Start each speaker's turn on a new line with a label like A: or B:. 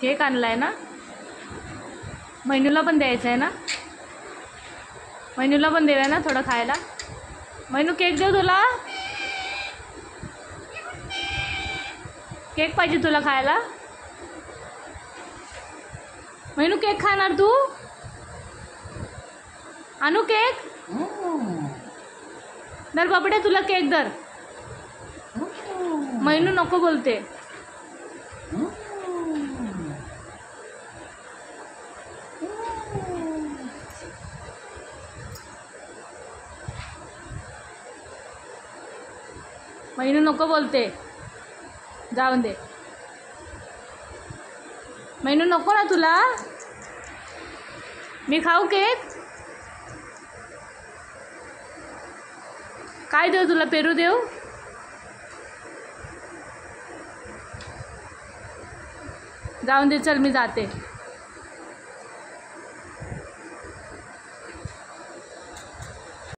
A: Cake आणलाय ना, मैनूला पण द्यायचा आहे ना, मैनूला पण देऊया ना थोडं खायला. मैनू केक देऊ तुला, केक पाहिजे तुला खायला. मैनू केक खाणार तू, आणू केक. दर बाबड्या तुला केक दर. मैनू नको बोलते. मैनू नको बोलते, जाऊन दे. मैनू नको ना तुला, मी खाऊ केक. काय देऊ तुला, पेरू देऊ. जाऊन दे, चल मी जाते.